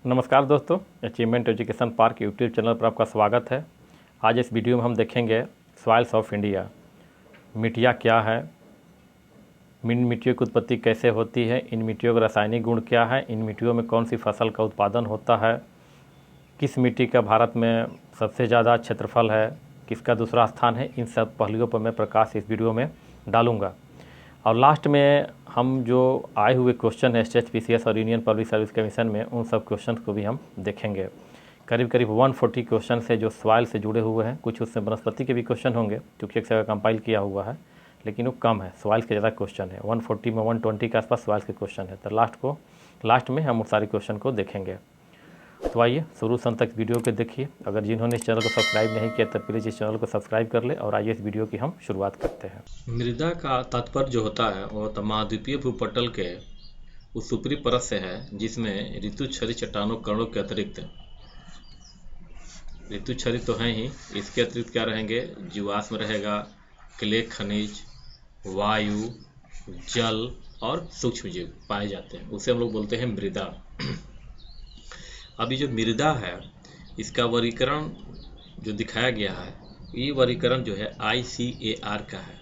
नमस्कार दोस्तों, achievement education park YouTube channel पर आपका स्वागत है। आज इस वीडियो में हम देखेंगे सॉइल्स ऑफ इंडिया। मिट्टियाँ क्या है, इन मिट्टियों की उत्पत्ति कैसे होती है, इन मिट्टियों का रासायनिक गुण क्या है, इन मिट्टियों में कौन सी फसल का उत्पादन होता है, किस मिट्टी का भारत में सबसे ज़्यादा क्षेत्रफल है, किसका दूसरा स्थान है, इन सब पहलुओं पर मैं प्रकाश इस वीडियो में डालूँगा। और लास्ट में हम जो आए हुए क्वेश्चन है SHPCS और यूनियन पब्लिक सर्विस कमीशन में, उन सब क्वेश्चन को भी हम देखेंगे। करीब करीब 140 क्वेश्चन है जो सॉइल से जुड़े हुए हैं। कुछ उसमें वनस्पति के भी क्वेश्चन होंगे क्योंकि एक जगह कंपाइल किया हुआ है, लेकिन वो कम है, सॉइल के ज़्यादा क्वेश्चन है। 140 में 120 के आसपास सॉइल के क्वेश्चन है। तो लास्ट में हम उस सारे क्वेश्चन को देखेंगे। तो आइए शुरू से अंत तक वीडियो को देखिए। अगर जिन्होंने इस चैनल को सब्सक्राइब नहीं किया तो प्लीज़ इस चैनल को सब्सक्राइब कर ले। और आइए इस वीडियो की हम शुरुआत करते हैं। मृदा का तात्पर्य जो होता है वह महाद्वीपीय भूपटल के उस ऊपरी परत से है जिसमें ऋतुक्षरित चट्टानों कणों के अतिरिक्त, ऋतुक्षरित तो हैं ही, इसके अतिरिक्त क्या रहेंगे, जीवाश्म रहेगा, क्ले खनिज, वायु, जल और सूक्ष्म जीव पाए जाते हैं। उसे हम लोग बोलते हैं मृदा। अभी जो मृदा है इसका वर्गीकरण जो दिखाया गया है, ये वर्गीकरण जो है ICAR का है।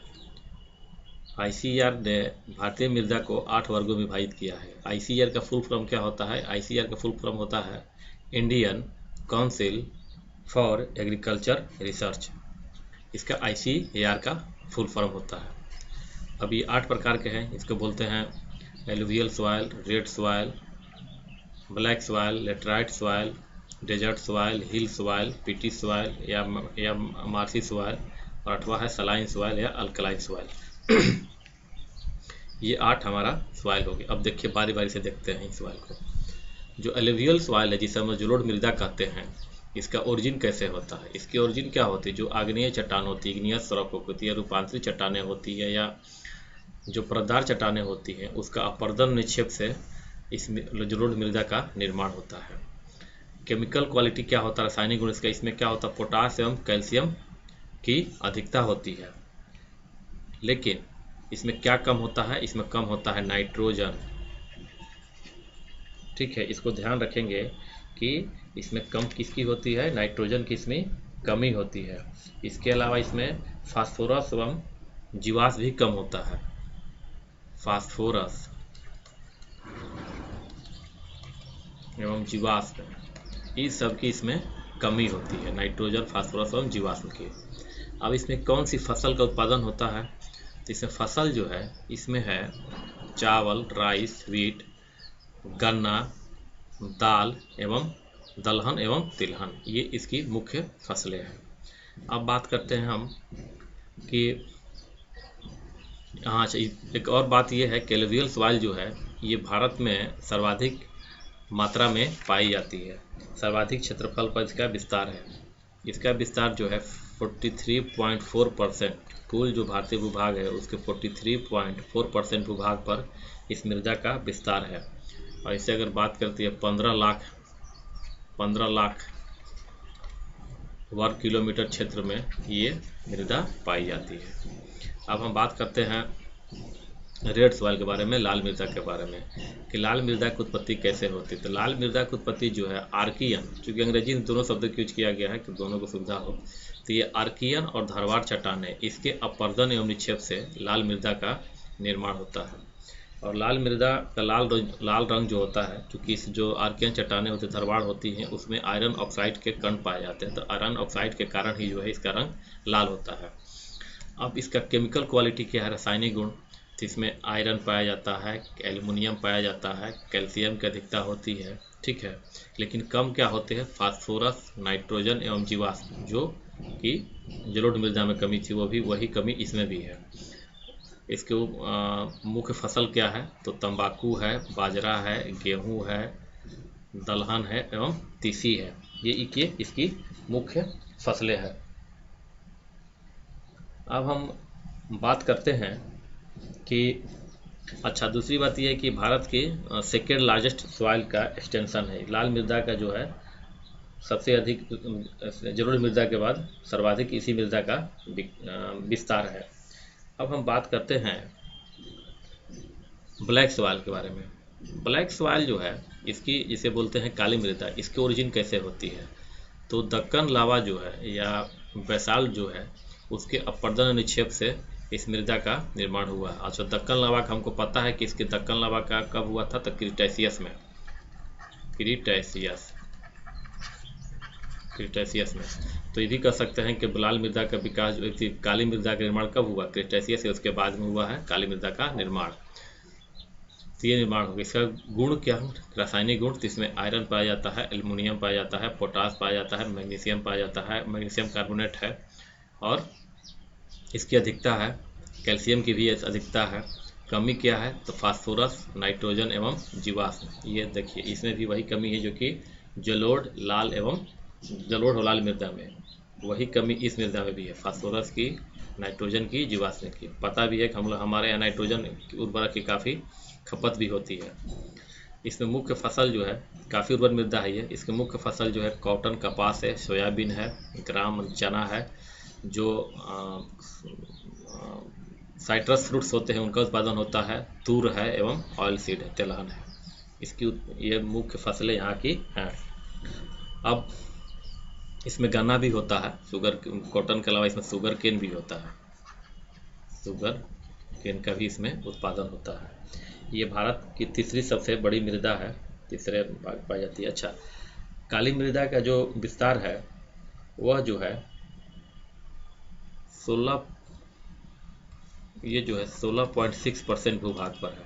ICAR ने भारतीय मृदा को 8 वर्गों में विभाजित किया है। ICAR का फुल फॉर्म क्या होता है? ICAR का फुल फॉर्म होता है Indian council for agriculture research. इसका ICAR का फुल फॉर्म होता है। अभी 8 प्रकार के हैं। इसको बोलते हैं alluvial soil, red soil, black soil, laterite soil, desert soil, hill soil, peaty soil या मार्सी सॉइल, और 8वां है सलाइन सॉइल या अल्कलाइन सॉइल। ये 8 हमारा सॉइल हो गया। अब देखिए बारी बारी से देखते हैं इस सॉइल को। जो एलुवियल सॉइल है जिसे हम जलोढ़ मृदा कहते हैं, इसका ओरिजिन कैसे होता है? इसकी ओरिजिन क्या होती है? जो आग्नेय चट्टान होती है, इग्नियस रॉक होती है, रूपांतरित चट्टानें होती है या जो परतदार चट्टानें होती हैं, उसका अपर्दन निक्षेप से इस जलोढ़ मृदा का निर्माण होता है। केमिकल क्वालिटी क्या होता है, रासायनिक गुण इसका, इसमें क्या होता है, पोटास एवं कैल्शियम की अधिकता होती है। लेकिन इसमें क्या कम होता है? इसमें कम होता है नाइट्रोजन। ठीक है, इसको ध्यान रखेंगे कि इसमें कम किसकी होती है, नाइट्रोजन की इसमें कमी होती है। इसके अलावा इसमें फास्फोरस एवं जीवाश्म भी कम होता है। फास्फोरस एवं जीवाश्म, इस सब की इसमें कमी होती है, नाइट्रोजन, फास्फोरस एवं जीवाश्म की। अब इसमें कौन सी फसल का उत्पादन होता है? तो इसमें फसल जो है इसमें है चावल, राइस, व्हीट, गन्ना, दाल एवं दलहन एवं तिलहन, ये इसकी मुख्य फसलें हैं। अब बात करते हैं हम कि हाँ, एक और बात ये है कि एलुवियल सॉइल जो है ये भारत में सर्वाधिक मात्रा में पाई जाती है। सर्वाधिक क्षेत्रफल पर इसका विस्तार है। इसका विस्तार जो है 43.4%, कुल जो भारतीय भूभाग है उसके 43.4% भूभाग पर इस मृदा का विस्तार है। और इससे अगर बात करती है 15 लाख वर्ग किलोमीटर क्षेत्र में ये मृदा पाई जाती है। अब हम बात करते हैं रेड सॉइल के बारे में, लाल मृदा के बारे में, कि लाल मृदा की उत्पत्ति कैसे होती है। तो लाल मृदा की उत्पत्ति जो है आर्कियन, चूँकि अंग्रेजी में दोनों शब्द का यूज किया गया है कि दोनों को सुविधा हो, तो ये आर्कियन और धारवाड़ चट्टानें, इसके अपर्दन एवं निक्षेप से लाल मृदा का निर्माण होता है। और लाल मृदा का लाल रंग जो होता है, चूँकि इस जो आर्कियन चट्टानें होती, धारवाड़ होती हैं, उसमें आयरन ऑक्साइड के कण पाए जाते हैं, तो आयरन ऑक्साइड के कारण ही जो है इसका रंग लाल होता है। अब इसका केमिकल क्वालिटी क्या है, रासायनिक गुण, तो इसमें आयरन पाया जाता है, एल्युमिनियम पाया जाता है, कैल्शियम की अधिकता होती है। ठीक है, लेकिन कम क्या होते हैं, फास्फोरस, नाइट्रोजन एवं जीवाश्म, जो कि जलोढ़ मृदा में कमी थी वही कमी इसमें भी है। इसके मुख्य फसल क्या है, तो तंबाकू है, बाजरा है, गेहूँ है, दलहन है एवं तीसी है। ये इसकी मुख्य फसलें हैं। अब हम बात करते हैं कि अच्छा, दूसरी बात यह है कि भारत की सेकेंड लार्जेस्ट सॉइल का एक्सटेंशन है। लाल मृदा का जो है सबसे अधिक, जलोढ़ मृदा के बाद सर्वाधिक इसी मृदा का विस्तार है। अब हम बात करते हैं ब्लैक सॉइल के बारे में। ब्लैक सॉइल जो है इसकी जिसे बोलते हैं काली मृदा, इसकी ओरिजिन कैसे होती है? तो दक्कन लावा जो है या बेसाल्ट जो है उसके अपरदन निक्षेप से इस मृदा का निर्माण हुआ। अच्छा, दक्कन लावा का हमको पता है कि इसके दक्कन लावा का कब हुआ था, तो क्रीटेशियस में। क्रीटेशियस में तो ये भी कह सकते हैं कि लाल मृदा का विकास काली मृदा का निर्माण कब हुआ? क्रीटेशियस से उसके बाद में हुआ है काली मृदा का निर्माण। तो ये निर्माण हो गया। इसका गुण क्या है? रासायनिक गुण, तो इसमें आयरन पाया जाता है, एल्युमिनियम पाया जाता है, पोटास पाया जाता है, मैग्नीशियम पाया जाता है, मैग्नीशियम कार्बोनेट है, और इसकी अधिकता है, कैल्शियम की भी अधिकता है। कमी क्या है? तो फास्फोरस, नाइट्रोजन एवं जीवाश्म। ये देखिए इसमें भी वही कमी है जो कि जलोढ़ और लाल मृदा में, वही कमी इस मृदा में भी है, फास्फोरस की, नाइट्रोजन की, जीवाश्म की। पता भी है कि हमारे यहाँ नाइट्रोजन उर्वरक की काफ़ी खपत भी होती है। इसमें मुख्य फसल जो है, काफ़ी उर्वर मृदा है ये, इसके मुख्य फसल जो है कॉटन, कपास है, सोयाबीन है, ग्राम चना है, जो साइट्रस फ्रूट्स होते हैं उनका उत्पादन होता है, तूर है एवं ऑयल सीड है, तिलहन है। इसकी ये मुख्य फसलें यहाँ की हैं। अब इसमें गन्ना भी होता है, कॉटन के अलावा इसमें शुगर केन भी होता है, शुगर केन का भी इसमें उत्पादन होता है। ये भारत की तीसरी सबसे बड़ी मृदा है, तीसरे भाग पाई जाती है। अच्छा, काली मृदा का जो विस्तार है वह जो है 16.6% भूभाग पर है,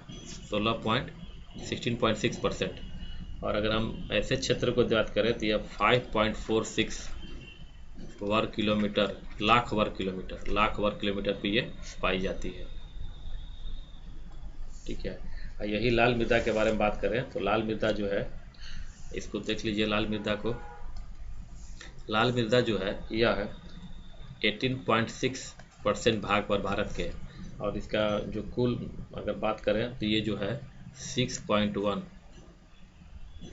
16.6%। और अगर हम ऐसे क्षेत्र को बात करें तो यह 5.46 लाख वर्ग किलोमीटर पे ये पाई जाती है। ठीक है। यही लाल मृदा के बारे में बात करें तो लाल मृदा जो है, इसको देख लीजिए, लाल मृदा जो है यह है 18.6% भाग पर भारत के, और इसका जो कुल अगर बात करें तो ये जो है 6.1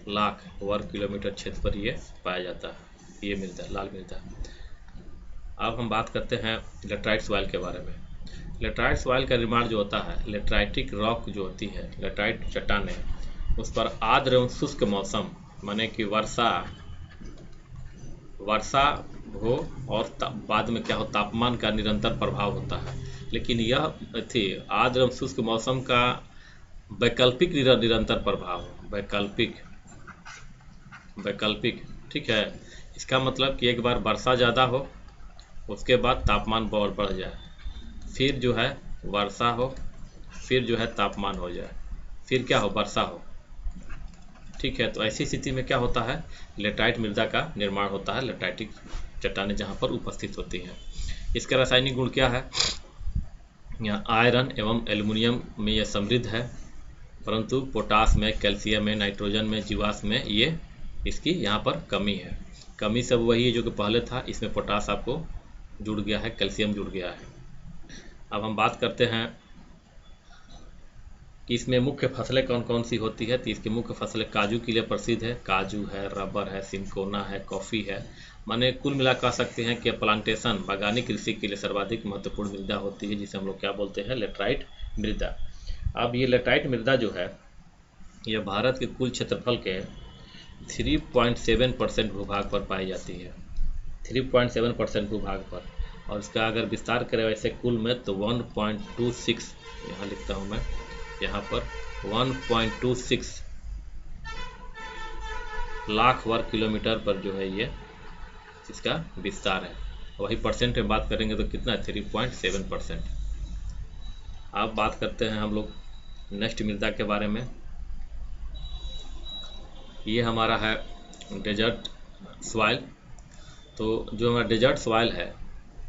लाख वर्ग किलोमीटर क्षेत्र पर ये पाया जाता है, ये मृदा, लाल मृदा। अब हम बात करते हैं लेटराइट सॉइल के बारे में। लेटराइट सॉइल का निर्माण जो होता है, लेटराइटिक रॉक जो होती है, लेटराइट चट्टानें, उस पर आर्द्र एवं शुष्क मौसम, माने कि वर्षा हो और बाद में क्या हो, तापमान का निरंतर प्रभाव होता है। लेकिन यह आर्द्र एवं शुष्क मौसम का वैकल्पिक निरंतर प्रभाव, वैकल्पिक। ठीक है। इसका मतलब कि एक बार वर्षा ज़्यादा हो, उसके बाद तापमान बहुत बढ़ जाए, फिर जो है वर्षा हो, फिर जो है तापमान हो जाए, फिर क्या हो, वर्षा हो। ठीक है। तो ऐसी स्थिति में क्या होता है, लेटराइट मृदा का निर्माण होता है, लेटराइटिक चट्टानें जहाँ पर उपस्थित होती हैं। इसका रासायनिक गुण क्या है? यहाँ आयरन एवं एल्युमिनियम में यह समृद्ध है, परंतु पोटास में, कैल्शियम में, नाइट्रोजन में, जीवाश्म में ये इसकी यहाँ पर कमी है। कमी सब वही है जो कि पहले था, इसमें पोटास आपको जुड़ गया है, कैल्शियम जुड़ गया है। अब हम बात करते हैं कि इसमें मुख्य फसलें कौन कौन सी होती है। तो इसकी मुख्य फसलें काजू के लिए प्रसिद्ध है, काजू है, रबर है, सिनकोना है, कॉफ़ी है। माने कुल मिला कह सकते हैं कि प्लांटेशन, बागानी कृषि के लिए सर्वाधिक महत्वपूर्ण मृदा होती है, जिसे हम लोग क्या बोलते हैं, लेटराइट मृदा। अब ये लेटराइट मृदा जो है, यह भारत के कुल क्षेत्रफल के 3.7% भूभाग पर पाई जाती है, 3.7% भूभाग पर। और इसका अगर विस्तार करें वैसे कुल में तो 1.26, यहाँ लिखता हूँ मैं, यहाँ पर 1.26 लाख वर्ग किलोमीटर पर जो है ये इसका विस्तार है। वही परसेंट में बात करेंगे तो कितना है, 3.7%। अब बात करते हैं हम लोग नेक्स्ट मृदा के बारे में। ये हमारा है डेजर्ट सॉइल। तो जो हमारा डेजर्ट सॉइल है,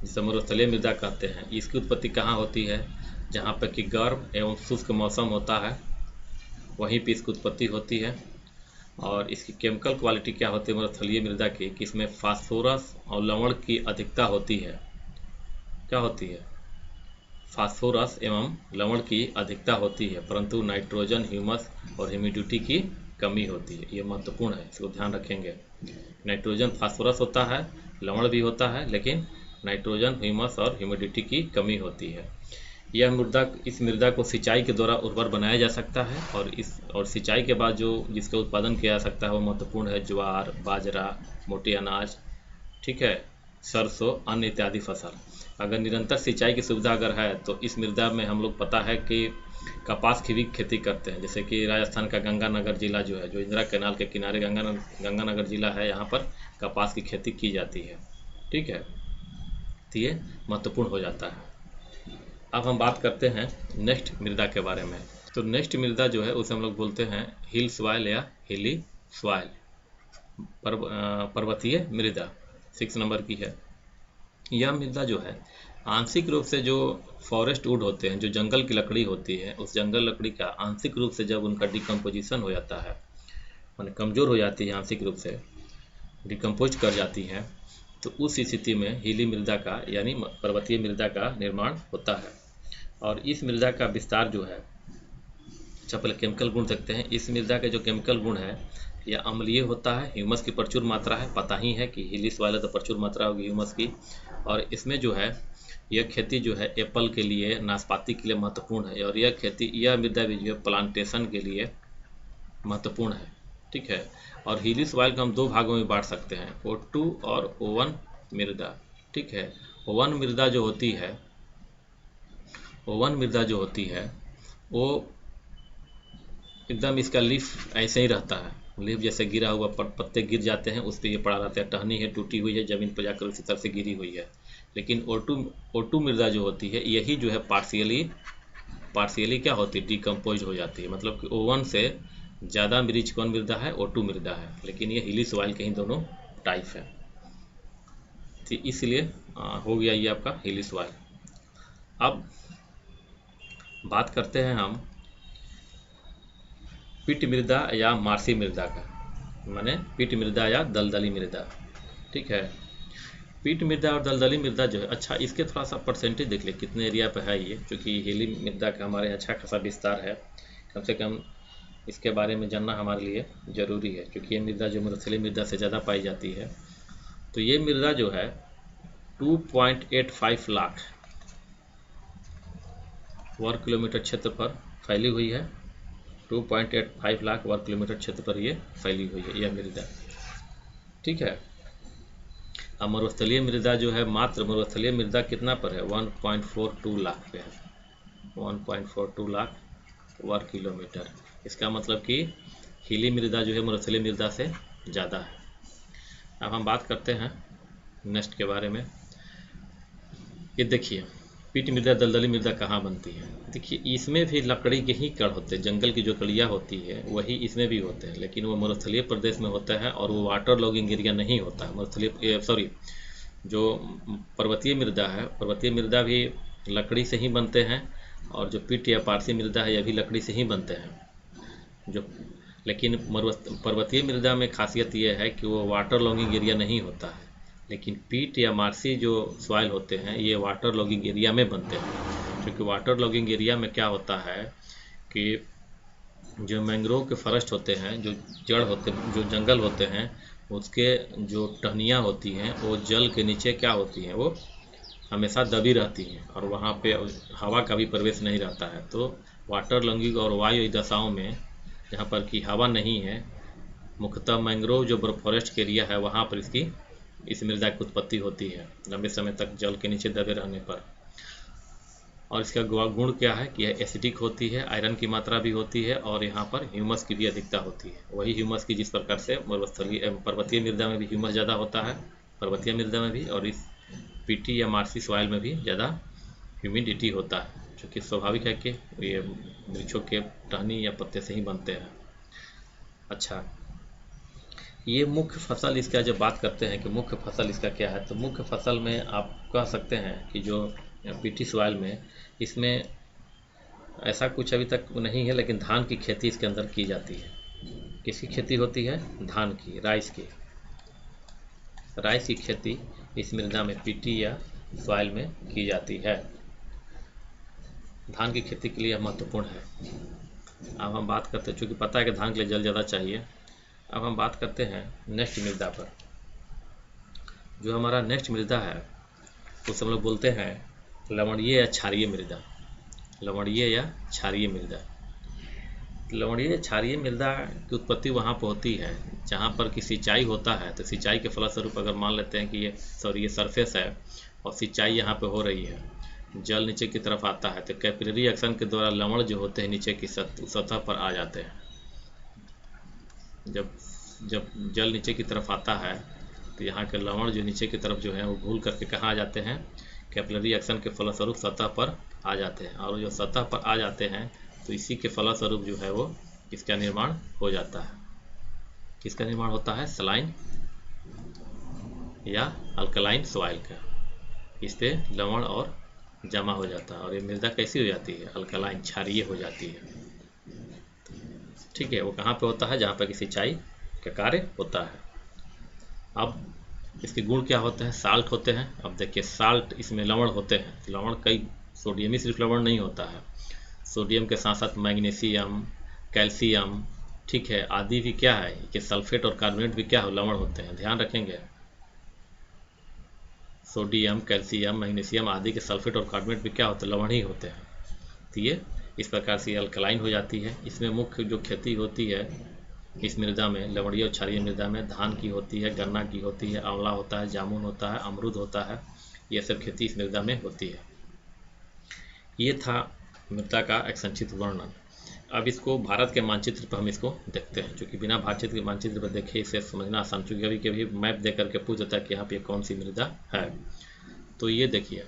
जिसे मरुस्थलीय मृदा कहते हैं, इसकी उत्पत्ति कहाँ होती है? जहाँ पर कि गर्म एवं शुष्क मौसम होता है, वहीं पे इसकी उत्पत्ति होती है। और इसकी केमिकल क्वालिटी क्या होती है मरुस्थलीय मृदा की, कि इसमें फास्फोरस और लवण की अधिकता होती है। क्या होती है? फास्फोरस एवं लवण की अधिकता होती है, परंतु नाइट्रोजन, ह्यूमस और ह्यूमिडिटी की कमी होती है। ये महत्वपूर्ण है, इसको ध्यान रखेंगे। नाइट्रोजन, फास्फोरस होता है, लवण भी होता है, लेकिन नाइट्रोजन, ह्यूमस और ह्यूमिडिटी की कमी होती है। इस मृदा को सिंचाई के द्वारा उर्वर बनाया जा सकता है और सिंचाई के बाद जो जिसका उत्पादन किया जा सकता है वो महत्वपूर्ण है ज्वार, बाजरा, मोटे अनाज, ठीक है, सरसों, अन्य इत्यादि फसल। अगर निरंतर सिंचाई की सुविधा अगर है तो इस मृदा में हम लोग पता है कि कपास की भी खेती करते हैं। जैसे कि राजस्थान का गंगानगर जिला जो है, जो इंदिरा कैनाल के किनारे गंगानगर जिला है, यहाँ पर कपास की खेती की जाती है, ठीक है। तो ये महत्वपूर्ण हो जाता है। अब हम बात करते हैं नेक्स्ट मृदा के बारे में। तो नेक्स्ट मृदा जो है उसे हम लोग बोलते हैं हिल सॉइल या हिली सॉइल, पर्वतीय मृदा, 6 नंबर की है। यह मृदा जो है आंशिक रूप से जो फॉरेस्ट वुड होते हैं, जो जंगल की लकड़ी होती है, उस जंगल लकड़ी का आंशिक रूप से जब उनका डिकम्पोजिशन हो जाता है, माने कमज़ोर हो जाती है, आंशिक रूप से डिकम्पोज कर जाती है, तो उस स्थिति में हिली मृदा का यानी पर्वतीय मृदा का निर्माण होता है। और इस मृदा का विस्तार जो है, अच्छा पहले केमिकल गुण देखते हैं। इस मृदा के जो केमिकल गुण है, यह अम्लीय होता है, ह्यूमस की प्रचुर मात्रा है, पता ही है कि हिली सॉइल है तो प्रचुर मात्रा होगी ह्यूमस की। और इसमें जो है यह खेती जो है एप्पल के लिए, नाशपाती के लिए महत्वपूर्ण है। और यह मृदा भी जो है प्लांटेशन के लिए महत्वपूर्ण है, ठीक है। और हिली सॉइल को हम 2 भागों में बांट सकते हैं, O2 और O1 मृदा, ठीक है। O1 मृदा जो होती है वो एकदम इसका लीफ ऐसे ही रहता है, लीफ जैसे गिरा हुआ, पत्ते गिर जाते हैं उस पर ये पड़ा रहता है, टहनी है टूटी हुई है, ज़मीन पर जाकर उसी तरह से गिरी हुई है। लेकिन O2 मृदा जो होती है, यही जो है पार्शियली क्या होती है, डिकम्पोज हो जाती है। मतलब कि O1 से ज़्यादा रिच कौन मृदा है, O2 मृदा है। लेकिन ये हिली सॉइल के ही दोनों टाइप है, तो इसलिए हो गया ये आपका हिली सॉइल। अब बात करते हैं हम पिट मृदा या मार्सी मृदा का, माने पिट मृदा या दलदली मृदा, ठीक है। पिट मृदा और दलदली मृदा जो है, अच्छा इसके थोड़ा सा परसेंटेज देख ले कितने एरिया पे है ये, क्योंकि हिली मृदा का हमारे अच्छा खासा विस्तार है, कम से कम इसके बारे में जानना हमारे लिए ज़रूरी है, क्योंकि ये मृदा जो मरुस्थलीय मृदा से ज़्यादा पाई जाती है। तो ये मृदा जो है 2.85 लाख वर्ग किलोमीटर क्षेत्र पर फैली हुई है। 2.85 लाख वर्ग किलोमीटर क्षेत्र पर ये फैली हुई है यह मृदा, ठीक है। अब मरुस्थलीय मृदा जो है, मात्र मरुस्थलीय मृदा कितना पर है, 1.42 लाख पे है, 1.42 लाख वर्ग किलोमीटर। इसका मतलब कि हिली मृदा जो है मरुस्थलीय मृदा से ज़्यादा है। अब हम बात करते हैं नेक्स्ट के बारे में। ये देखिए पिट मृदा दलदली मृदा कहाँ बनती है। देखिए इसमें भी लकड़ी के ही कण होते हैं, जंगल की जो कड़ियाँ होती है वही इसमें भी होते हैं, लेकिन वो मरुस्थलीय प्रदेश में होता है और वो वाटर लॉगिंग एरिया नहीं होता है। जो पर्वतीय मृदा है, पर्वतीय मृदा भी लकड़ी से ही बनते हैं, और जो पिट या पारसी मृदा है यह भी लकड़ी से ही बनते हैं। लेकिन पर्वतीय मृदा में खासियत यह है कि वो वाटर लॉगिंग एरिया नहीं होता है, लेकिन पीट या मार्सी जो सॉइल होते हैं ये वाटर लॉगिंग एरिया में बनते हैं। क्योंकि वाटर लॉगिंग एरिया में क्या होता है कि जो मैंग्रोव के फॉरेस्ट होते हैं, जो जड़ होते जो जंगल होते हैं, उसके जो टहनियाँ होती हैं वो जल के नीचे क्या होती हैं, वो हमेशा दबी रहती हैं और वहाँ पे हवा का भी प्रवेश नहीं रहता है। तो वाटर लॉगिंग और वायु दशाओं में जहाँ पर कि हवा नहीं है, मुख्यतः मैंग्रोव जो फॉरेस्ट के एरिया है वहाँ पर इस मृदा की उत्पत्ति होती है लंबे समय तक जल के नीचे दबे रहने पर। और इसका गुण क्या है कि यह एसिडिक होती है, आयरन की मात्रा भी होती है और यहाँ पर ह्यूमस की भी अधिकता होती है, वही ह्यूमस की जिस प्रकार से पर्वतीय मृदा में भी ह्यूमस ज़्यादा होता है, पर्वतीय मृदा में भी, और इस पीटी या मार्सी सॉइल में भी ज़्यादा ह्यूमिडिटी होता है, जो कि स्वाभाविक है कि ये वृक्षों के टहनी या पत्ते से ही बनते हैं। अच्छा, ये मुख्य फसल इसका जब बात करते हैं कि मुख्य फसल इसका क्या है, तो मुख्य फसल में आप कह सकते हैं कि जो पीटी सॉइल में, इसमें ऐसा कुछ अभी तक नहीं है, लेकिन धान की खेती इसके अंदर की जाती है। किसकी खेती होती है, धान की, राइस की खेती इस मृदा में पीटी या सॉइल में की जाती है। धान की खेती के लिए महत्वपूर्ण है। अब हम बात करते हैं, चूँकि पता है कि धान के लिए जल ज़्यादा चाहिए। अब हम बात करते हैं नेक्स्ट मृदा पर। जो हमारा नेक्स्ट मृदा है उसे हम लोग बोलते हैं लवणीय या क्षारीय मृदा। लवणीय या क्षारीय मृदा। लवणीय क्षारीय मृदा की उत्पत्ति वहाँ पर होती है जहाँ पर कि सिंचाई होता है, तो सिंचाई के फलस्वरूप अगर मान लेते हैं कि ये सरफेस है और सिंचाई यहाँ पे हो रही है, जल नीचे की तरफ आता है, तो कैपिलरी एक्शन के द्वारा लवण जो होते हैं नीचे की सतह पर आ जाते हैं। जब जल नीचे की तरफ आता है तो यहाँ के लवण जो नीचे की तरफ जो है वो घुल करके कहाँ आ जाते हैं, कैपिलरी एक्शन के फलस्वरूप सतह पर आ जाते हैं। और जो सतह पर आ जाते हैं तो इसी के फलस्वरूप जो है वो किसका निर्माण हो जाता है, किसका निर्माण होता है, सलाइन या अल्कलाइन सॉइल का। इस पे लवण और जमा हो जाता है और ये मृदा कैसी हो जाती है, अल्कलाइन क्षारीय हो जाती है। ठीक है, वो कहाँ पे होता है, जहाँ पर कि सिंचाई का कार्य होता है। अब इसके गुण क्या होते हैं, साल्ट होते हैं। अब देखिए साल्ट, इसमें लवण होते हैं। लवण कई, सोडियम ही सिर्फ लवण नहीं होता है, सोडियम के साथ साथ मैग्नीशियम, कैल्शियम, ठीक है, आदि भी क्या है कि सल्फेट और कार्बोनेट भी क्या हो, लवण होते हैं। ध्यान रखेंगे, सोडियम, कैल्शियम, मैग्नीशियम आदि के सल्फेट और कार्बोनेट भी क्या होते हैं, लवण ही होते हैं। तो ये इस प्रकार से अल्कलाइन हो जाती है। इसमें मुख्य जो खेती होती है इस मृदा में, लवणीय और क्षारीय मृदा में, धान की होती है, गन्ना की होती है, आंवला होता है, जामुन होता है, अमरूद होता है, ये सब खेती इस मृदा में होती है। ये था मृदा का एक संक्षिप्त वर्णन। अब इसको भारत के मानचित्र पर हम इसको देखते हैं, क्योंकि बिना भारत के मानचित्र पर देखे इसे समझना आसान, चूँकि कभी कभी मैप देख करके पूछ देता है कि यहाँ पे कौन सी मृदा है। तो ये देखिए,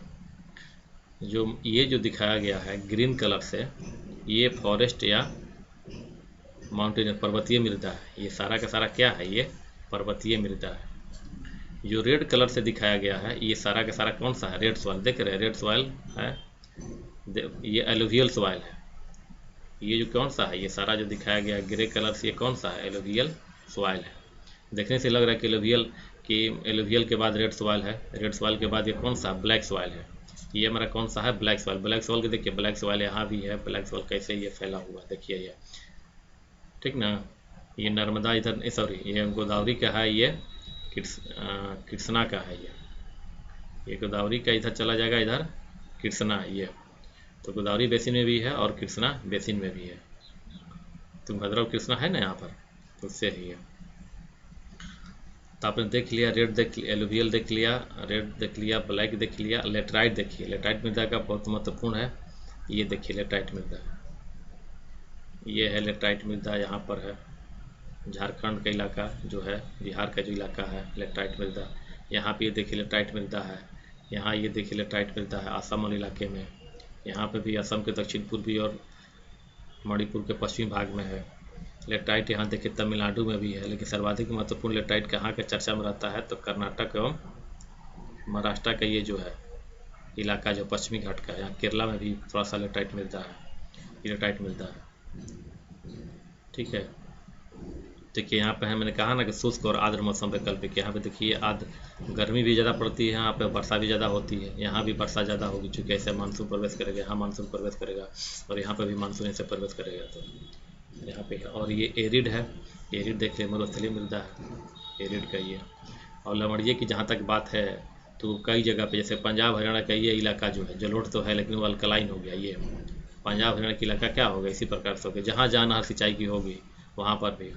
ये जो दिखाया गया है ग्रीन कलर से, ये फॉरेस्ट या माउंटेन पर्वतीय मृदा है। ये सारा का सारा क्या है, ये पर्वतीय मृदा है। जो रेड कलर से दिखाया गया है ये सारा का सारा कौन सा है, रेड सॉइल। देख रहे हैं, रेड सॉइल है, ये एलुवियल सॉइल है। ये जो कौन सा है, ये सारा जो दिखाया गया है ग्रे कलर से, ये कौन सा है, एलुवियल सॉइल है। देखने से लग रहा है कि एलुवियल के बाद रेड सॉइल है, रेड सॉइल के बाद ये कौन सा, ब्लैक सॉइल है। ये हमारा कौन सा है, ब्लैक सॉइल। ब्लैक सॉइल के देखिए, ब्लैक सॉइल यहाँ भी है, ब्लैक सॉइल कैसे ये फैला हुआ, देखिए ये, ठीक ना। ये नर्मदा इधर, सॉरी ये गोदावरी का है, ये कृष्णा का है। ये गोदावरी का इधर चला जाएगा, इधर कृष्णा, ये तो गोदावरी बेसिन में भी है और कृष्णा बेसिन में भी है। तुंगभद्रा और कृष्णा है ना यहाँ पर, तो उससे ही है। तो आपने देख लिया, रेड देख लिया, एलुवियल देख लिया, रेड देख लिया, ब्लैक देख लिया, लेटराइट देखिए। लेटराइट मृदा का बहुत महत्वपूर्ण है, ये देखिए लेटराइट मृदा, ये है लेटराइट मृदा। यहाँ पर है झारखंड का इलाका जो है, बिहार का जो इलाका है, लेटराइट मृदा। यहाँ पे देखिए लेटराइट मृदा है। यहाँ ये देखिए लेटराइट मृदा है आसाम वाले इलाके में। यहाँ पे भी असम के दक्षिण पूर्वी और मणिपुर के पश्चिमी भाग में है लेटराइट। यहाँ देखिए तमिलनाडु में भी है, लेकिन सर्वाधिक महत्वपूर्ण लेटराइट कहाँ के चर्चा में रहता है, तो कर्नाटक एवं महाराष्ट्र का ये जो है इलाका जो पश्चिमी घाट का है। यहाँ केरला में भी थोड़ा सा लेटराइट मृदा है, लेटराइट मृदा है, ठीक है। देखिए यहाँ पे है, मैंने कहा ना कि शुष्क और आर्द्र मौसम वैकल्पिक। यहाँ पे देखिए गर्मी भी ज़्यादा पड़ती है, यहाँ पे वर्षा भी ज़्यादा होती है। यहाँ भी वर्षा ज़्यादा होगी चूँकि ऐसे मानसून प्रवेश करेगा, यहाँ मानसून प्रवेश करेगा और यहाँ पे भी मानसून ऐसे प्रवेश करेगा, तो यहाँ पे है। और ये एरिड है, एरिड देखिए मरुस्थलीय मृदा है एरिड का ये। और लवणीय की जहाँ तक बात है तो कई जगह पे, जैसे पंजाब हरियाणा का ये इलाका जो है जलोढ़ तो है लेकिन वो अल्कलाइन हो गया। ये पंजाब हरियाणा का इलाका क्या होगा, इसी प्रकार से हो गया। जहाँ जहाँ नहर सिंचाई की होगी वहाँ पर भी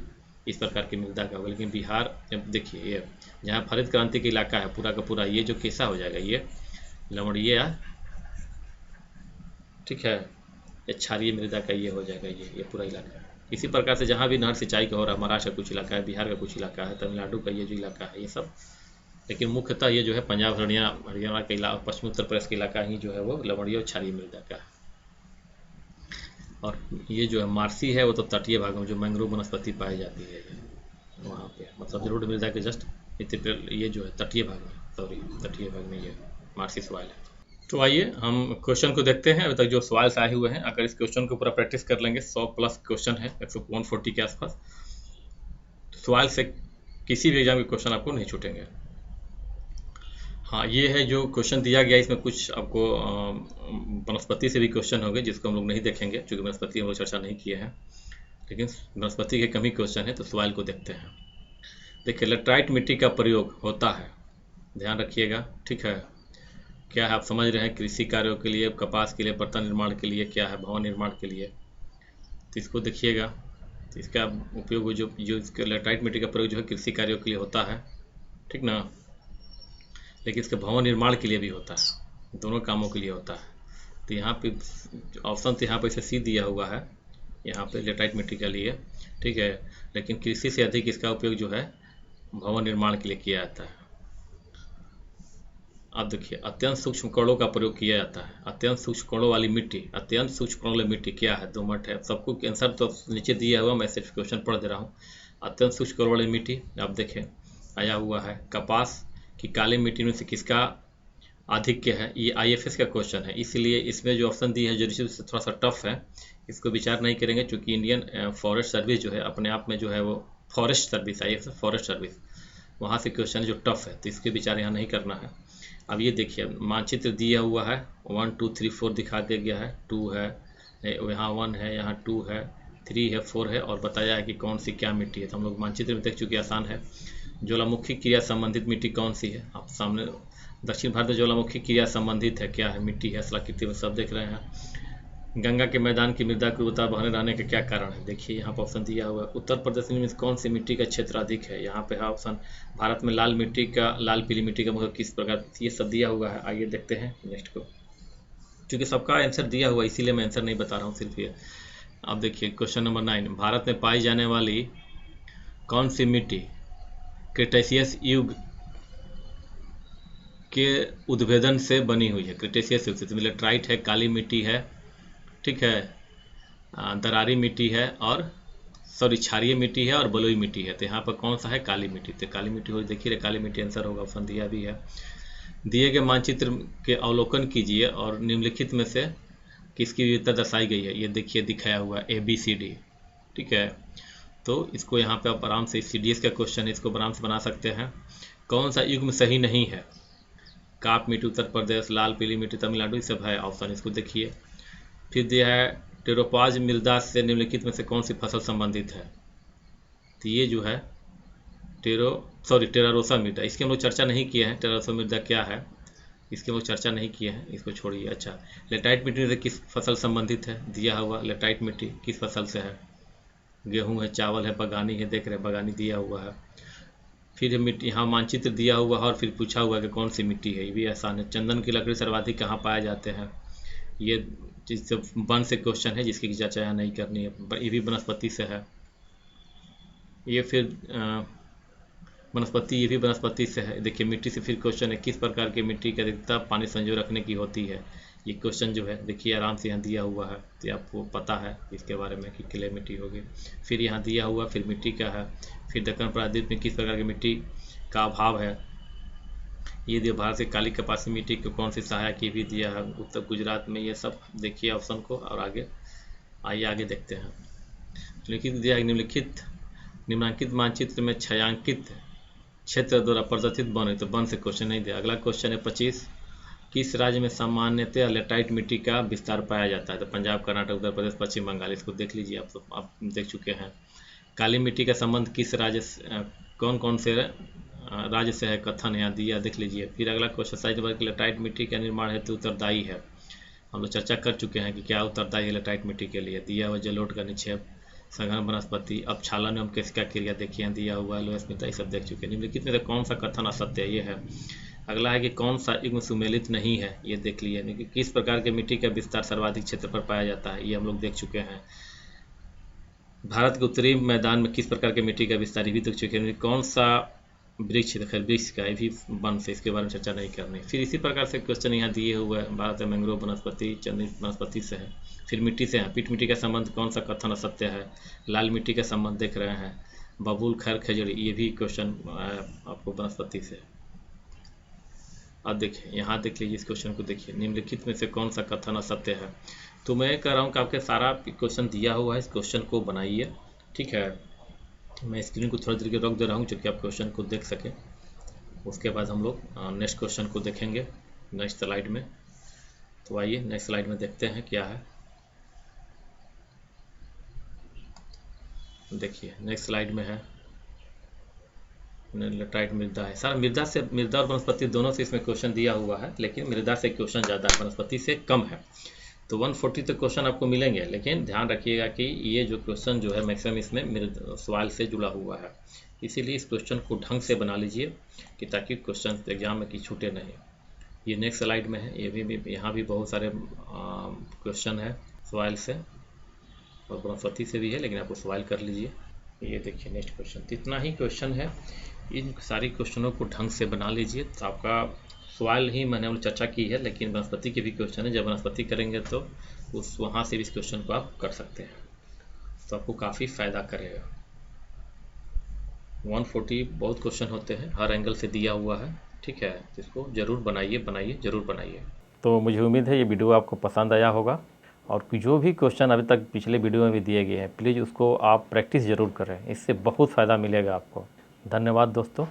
इस प्रकार की मृदा का होगा। लेकिन बिहार, देखिए ये जहाँ हरित क्रांति का इलाका है पूरा का पूरा, ये जो कैसा हो जाएगा, ये लवणीय, ठीक है, ये क्षारीय मृदा का ये हो जाएगा, ये पूरा इलाका। इसी प्रकार से जहाँ भी नहर सिंचाई का हो रहा है, महाराष्ट्र का कुछ इलाका है, बिहार का कुछ इलाका है, तमिलनाडु का ये जो इलाका है, ये सब। लेकिन मुख्यतः ये जो है पंजाब हरियाणा का इलाका, पश्चिमी उत्तर प्रदेश का इलाका ही जो है वो लवणीय और क्षारीय मृदा का है। और ये जो है मार्सी है वो तो तटीय भागों में जो मैंग्रोव वनस्पति पाई जाती है वहाँ पे, मतलब जलोढ़ मृदा के जस्ट ये जो है तटीय भाग में, सॉरी तटीय भाग में ये मार्सी सॉइल है। तो आइए हम क्वेश्चन को देखते हैं। अभी तक जो सवाल आए हुए हैं, अगर इस क्वेश्चन को पूरा प्रैक्टिस कर लेंगे, 100+ क्वेश्चन है, 140 के आसपास, तो सवाल से किसी भी एग्जाम के क्वेश्चन आपको नहीं छूटेंगे। हाँ, ये है जो क्वेश्चन दिया गया, इसमें कुछ आपको वनस्पति से भी क्वेश्चन होंगे जिसको हम लोग नहीं देखेंगे क्योंकि वनस्पति हम लोग चर्चा नहीं किए हैं, लेकिन वनस्पति के कम ही क्वेश्चन है। तो सवाल को देखते हैं। देखिए लेटराइट मिट्टी का प्रयोग होता है, ध्यान रखिएगा, ठीक है। क्या है आप समझ रहे हैं, कृषि कार्यों के लिए, कपास के लिए, बर्तन निर्माण के लिए, क्या है भवन निर्माण के लिए। तो इसको देखिएगा, तो इसका उपयोग जो जो इसके लेटराइट मिट्टी का प्रयोग जो है कृषि कार्यों के लिए होता है, ठीक ना, लेकिन इसके भवन निर्माण के लिए भी होता है, दोनों कामों के लिए होता है। तो यहाँ पे ऑप्शन तो यहाँ पे इसे सी दिया हुआ है, यहाँ पे लेटराइट मिट्टी के लिए, ठीक है, लेकिन कृषि से अधिक इसका उपयोग जो है भवन निर्माण के लिए किया जाता है। अब देखिए, अत्यंत सूक्ष्म कणों का प्रयोग किया जाता है। अत्यंत सूक्ष्म कणों वाली मिट्टी, अत्यंत सूक्ष्म कणों वाली मिट्टी क्या है, दोमट है। सबको आंसर तो नीचे दिया हुआ, मैं सिर्फ क्वेश्चन पढ़ दे रहा हूँ। अत्यंत सूक्ष्म कणों वाली मिट्टी, आप देखें आया हुआ है, कपास की काली मिट्टी में से किसका आधिक्य है। ये IFS का क्वेश्चन है, इसलिए इसमें जो ऑप्शन दिए है जो थोड़ा सा टफ है, इसको विचार नहीं करेंगे, क्योंकि इंडियन फॉरेस्ट सर्विस जो है अपने आप में जो है वो forest service, IFS forest service, वहाँ से क्वेश्चन जो टफ है, तो इसके विचार यहाँ नहीं करना है। अब ये देखिए, मानचित्र दिया हुआ है, 1 2 3 4 दिखा दिया गया है, 2 है, यहाँ 1 है, यहाँ 2 है, 3 है, 4 है, और बताया है कि कौन सी क्या मिट्टी है। तो हम लोग मानचित्र में देख चुके, आसान है। ज्वालामुखी क्रिया संबंधित मिट्टी कौन सी है, आप सामने दक्षिण भारत में ज्वालामुखी क्रिया संबंधित है, क्या है मिट्टी है, स्थलाकृति में सब देख रहे हैं। गंगा के मैदान की मृदा की उतार बहने रहने का क्या कारण है, देखिए यहाँ पर ऑप्शन दिया हुआ है। उत्तर प्रदेश में कौन सी मिट्टी का क्षेत्र अधिक है, यहाँ पे है ऑप्शन। भारत में लाल मिट्टी का, लाल पीली मिट्टी का मतलब किस प्रकार, ये सब दिया हुआ है। आइए देखते हैं नेक्स्ट को, क्योंकि सबका आंसर दिया हुआ है इसीलिए मैं आंसर नहीं बता रहा हूँ, सिर्फ ये। अब देखिए क्वेश्चन नंबर 9, भारत में पाई जाने वाली कौन सी मिट्टी क्रिटेशियस युग के उद्भेदन से बनी हुई है। क्रिटेशियस युग से लेटराइट है, काली मिट्टी है, ठीक है, दरारी मिट्टी है, और क्षारीय मिट्टी है, और बलुई मिट्टी है। तो यहाँ पर कौन सा है, काली मिट्टी। तो काली मिट्टी हो, देखिए काली मिट्टी आंसर होगा, ऑप्शन दिया भी है। दिए गए मानचित्र के अवलोकन कीजिए और निम्नलिखित में से किसकी विविधता दर्शाई गई है। ये देखिए दिखाया हुआ है ABCD, ठीक है। तो इसको यहाँ पे आप आराम से, CDS का क्वेश्चन है, इसको आराम से बना सकते हैं। कौन सा युग्म सही नहीं है, काप मिट्टी उत्तर प्रदेश, लाल पीली मिट्टी तमिलनाडु, ये सब है ऑप्शन, इसको देखिए। फिर दिया है टेरोपाज मृदा से निम्नलिखित में से कौन सी फसल संबंधित है। तो ये जो है टेरारोसा मृदा, इसकी हम लोग चर्चा नहीं किए हैं। टेरारोसा मृदा क्या है, इसकी हम लोग चर्चा नहीं किए हैं, इसको छोड़िए। अच्छा, लेटाइट मिट्टी से किस फसल संबंधित है, दिया हुआ लेटाइट मिट्टी किस फसल से है, गेहूँ है, चावल है, बगानी है, देख रहे बगानी दिया हुआ है। फिर मिट्टी, यहाँ मानचित्र दिया हुआ है और फिर पूछा हुआ है कि कौन सी मिट्टी है, ये भी आसान है। चंदन की लकड़ी सर्वाधिक कहाँ पाए जाते हैं, ये जिससे वन से क्वेश्चन है, जिसकी चर्चा यहाँ नहीं करनी है। ये भी वनस्पति से है, ये फिर वनस्पति, ये भी वनस्पति से है। देखिए मिट्टी से फिर क्वेश्चन है, किस प्रकार की मिट्टी की अधिकता पानी संजो रखने की होती है। ये क्वेश्चन जो है देखिए आराम से यहाँ दिया हुआ है, तो आपको पता है इसके बारे में कि क्ले मिट्टी होगी। फिर यहाँ दिया हुआ, फिर मिट्टी का है। फिर दक्कन प्रायद्वीप में किस प्रकार की मिट्टी का अभाव है, ये दिया। भारत से काली कपासी मिट्टी को कौन सी सहायक, ये भी दिया है। उत्तर गुजरात में, ये सब देखिए ऑप्शन को, और आगे आइए आगे देखते हैं। लिखित दिया है, निम्नांकित मानचित्र में छायांकित क्षेत्र द्वारा प्रदर्शित वन, तो वन से क्वेश्चन नहीं दिया। अगला क्वेश्चन है 25, किस राज्य में सामान्यतः लेटाइट मिट्टी का विस्तार पाया जाता है। तो पंजाब, कर्नाटक, उत्तर प्रदेश, पश्चिम बंगाल, इसको देख लीजिए आप, तो आप देख चुके हैं। काली मिट्टी का संबंध किस राज्य से, कौन कौन से राज्य से है, कथन यहाँ दिया, देख लीजिए। फिर अगला क्वेश्चन, साइज वर्ग लेटाइट मिट्टी का निर्माण हेतु उत्तरदायी है। हम लोग चर्चा कर चुके हैं कि क्या उत्तरदायी है लेटाइट मिट्टी के लिए। दिया हुआ जलोढ़ का निक्षेप, सघन वनस्पति, अपक्षालन एवं किसका क्रिया देखिए दिया हुआ है, लोहस्मिता, ये सब देख चुके हैं। निम्नलिखित में से कौन सा कथन असत्य है, ये है। अगला है कि कौन सा युग्म सुमेलित नहीं है, ये देख लिए। किस प्रकार के मिट्टी का विस्तार सर्वाधिक क्षेत्र पर पाया जाता है, ये हम लोग देख चुके हैं। भारत के उत्तरी मैदान में किस प्रकार के मिट्टी का विस्तार, ये भी देख चुके हैं। कौन सा वृक्ष, खैर वृक्ष का, ये भी वन से, इसके बारे में चर्चा नहीं करनी। फिर इसी प्रकार से क्वेश्चन यहाँ दिए हुए हैं। भारत में मैंग्रोव वनस्पति, चंदन वनस्पति से है। फिर मिट्टी से है, पीट मिट्टी का संबंध कौन सा कथन असत्य है। लाल मिट्टी का संबंध देख रहे हैं, बबूल, खैर, खजूरी, ये भी क्वेश्चन आपको वनस्पति से। अब देखिए यहाँ देख लीजिए, इस क्वेश्चन को देखिए, निम्नलिखित में से कौन सा कथन असत्य है। तो मैं कह रहा हूँ कि आपके सारा क्वेश्चन दिया हुआ है, इस क्वेश्चन को बनाइए, ठीक है। मैं स्क्रीन को थोड़ी देर के रोक दे रहा हूँ, क्योंकि आप क्वेश्चन को देख सकें। उसके बाद हम लोग नेक्स्ट क्वेश्चन को देखेंगे नेक्स्ट स्लाइड में। तो आइए नेक्स्ट स्लाइड में देखते हैं क्या है। देखिए नेक्स्ट स्लाइड में है, लेटराइट मृदा है। सारा मृदा और वनस्पति दोनों से इसमें क्वेश्चन दिया हुआ है, लेकिन मृदा से क्वेश्चन ज़्यादा है, वनस्पति से कम है। तो 140 तक क्वेश्चन आपको मिलेंगे, लेकिन ध्यान रखिएगा कि ये जो क्वेश्चन जो है मैक्सिमम इसमें सवाल से जुड़ा हुआ है, इसीलिए इस क्वेश्चन को ढंग से बना लीजिए कि ताकि क्वेश्चन एग्जाम में कि छूटे नहीं। ये नेक्स्ट स्लाइड में है, ये भी यहाँ भी बहुत सारे क्वेश्चन है सवाल से और वनस्पति से भी है, लेकिन आपको सवाल कर लीजिए। ये देखिए नेक्स्ट क्वेश्चन, इतना ही क्वेश्चन है। इन सारी क्वेश्चनों को ढंग से बना लीजिए तो आपका सवाल ही मैंने चर्चा की है, लेकिन वनस्पति के भी क्वेश्चन है। जब वनस्पति करेंगे तो वहाँ से भी इस क्वेश्चन को आप कर सकते हैं, तो आपको काफ़ी फ़ायदा करेगा। 140 बहुत क्वेश्चन होते हैं, हर एंगल से दिया हुआ है, ठीक है। इसको ज़रूर बनाइए, ज़रूर बनाइए। तो मुझे उम्मीद है ये वीडियो आपको पसंद आया होगा, और जो भी क्वेश्चन अभी तक पिछले वीडियो में भी दिए गए हैं, प्लीज़ उसको आप प्रैक्टिस ज़रूर करें, इससे बहुत फ़ायदा मिलेगा आपको। धन्यवाद दोस्तों।